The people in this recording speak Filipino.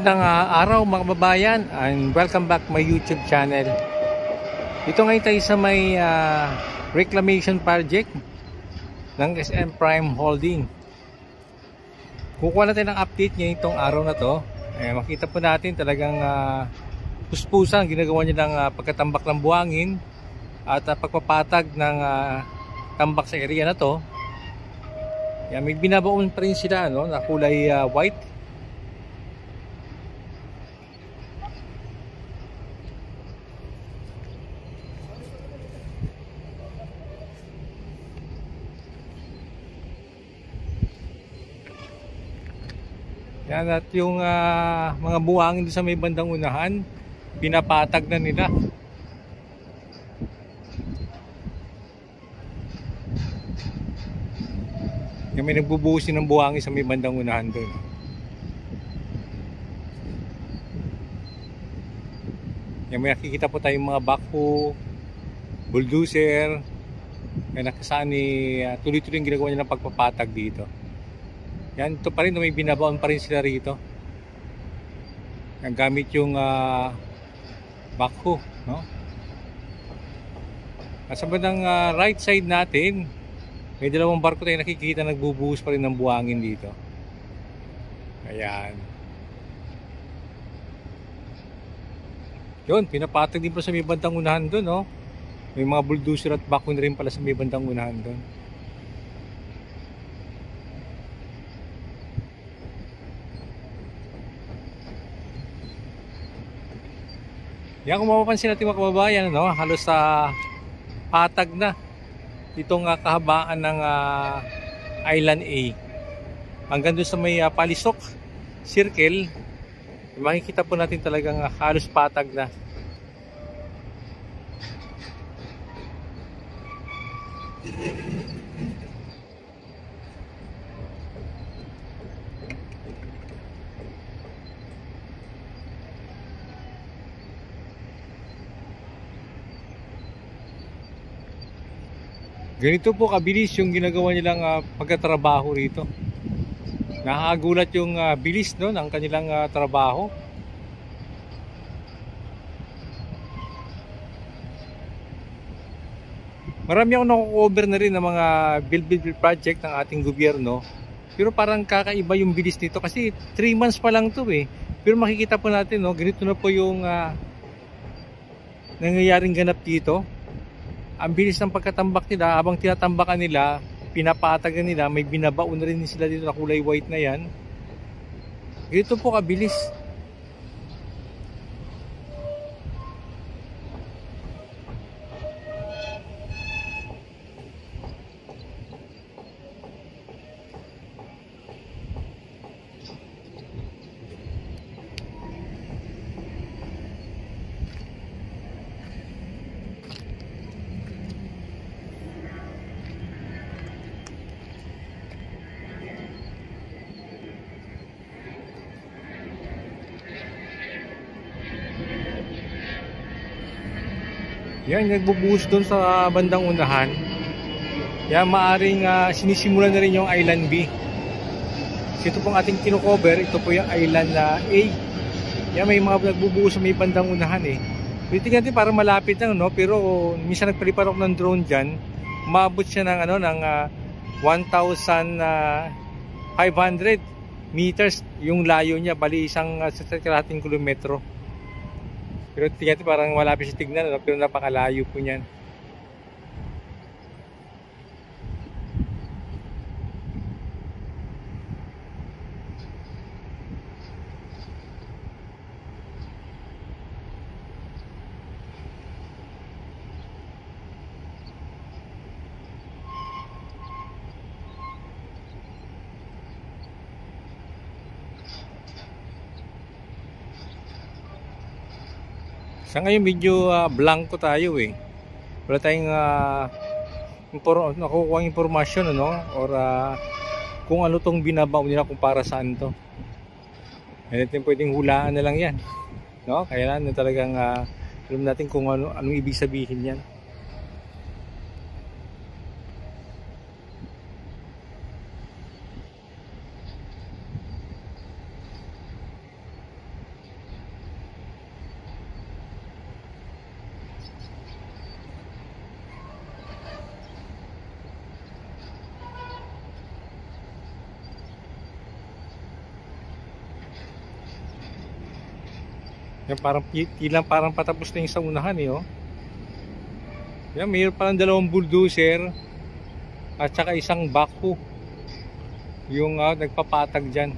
Magandang araw mga kababayan and welcome back my YouTube channel. Dito ngayon tayo sa may reclamation project ng SM Prime Holding. Kukuha natin ng update ngayon itong araw na to. Makita po natin talagang puspusan ginagawa niya ng pagkatambak ng buhangin at pagpapatag ng tambak sa area na to. May binabaon pa rin sila na kulay white. Yan, at yung mga buhangin sa may bandang unahan, pinapatag na nila. Yan, may nagbubuhos ng buhangin sa may bandang unahan doon. Yan, may nakikita po tayong mga backhoe, bulldozer. Yan, nakasaan tuloy-tuloy yung ginagawa niya ng pagpapatag dito. Yan, ito pa rin, may binabaon pa rin sila rito. Yan, gamit yung backhoe, no? At sa bandang right side natin, may dalawang barko tayo nakikita nagbubuhos pa rin ng buhangin dito. Ayan. Yun, pinapatag din pa sa may bandang unahan doon, no? May mga bulldozer at backhoe na rin pala sa may bandang unahan doon. Yan, kung mapapansin natin mga kababayan, halos sa patag na itong kahabaan ng Island A. Hanggang doon sa may Palisok Circle, makikita po natin talagang halos patag na. Ganito po kabilis yung ginagawa nilang pagkatrabaho rito. Nakakagulat yung bilis ng kanilang trabaho. Marami akong nakukover na rin ng mga build project ng ating gobyerno. Pero parang kakaiba yung bilis nito kasi 3 months pa lang to eh. Pero makikita po natin, ganito na po yung nangyayaring ganap dito. Ang bilis ng pagkatambak nila, habang tinatambakan nila, pinapatagan nila, may binabaon na rin sila dito na kulay white na yan. Ganito po kabilis. Yan, nagbubuhos doon sa bandang unahan. Yan, maaring sinisimula na rin yung Island B. So, ito pong ating kinocover, ito po yung Island A. Yan, may mga nagbubuhos sa may bandang unahan eh. Tingnan natin para malapit lang, pero minsan nagpalipad ako ng drone dyan. Umabot siya ng, ng 1,500 meters yung layo niya, bali isang kalahating kilometro. Pero tingnan natin parang malapit siya tignan, pero napakalayo po niyan. Sa ngayon medyo blanco tayo eh. Wala tayong nakukuha impormasyon or kung ano tong binabaw nila kung para saan to. Hindi pwedeng hulaan na lang yan. Kaya talagang alam natin kung anong ibig sabihin yan. Yan, parang patapos na yung sa unahan eh, oh. Yan, mayroon palang dalawang bulldozer at saka isang backhoe yung nagpapatag dyan.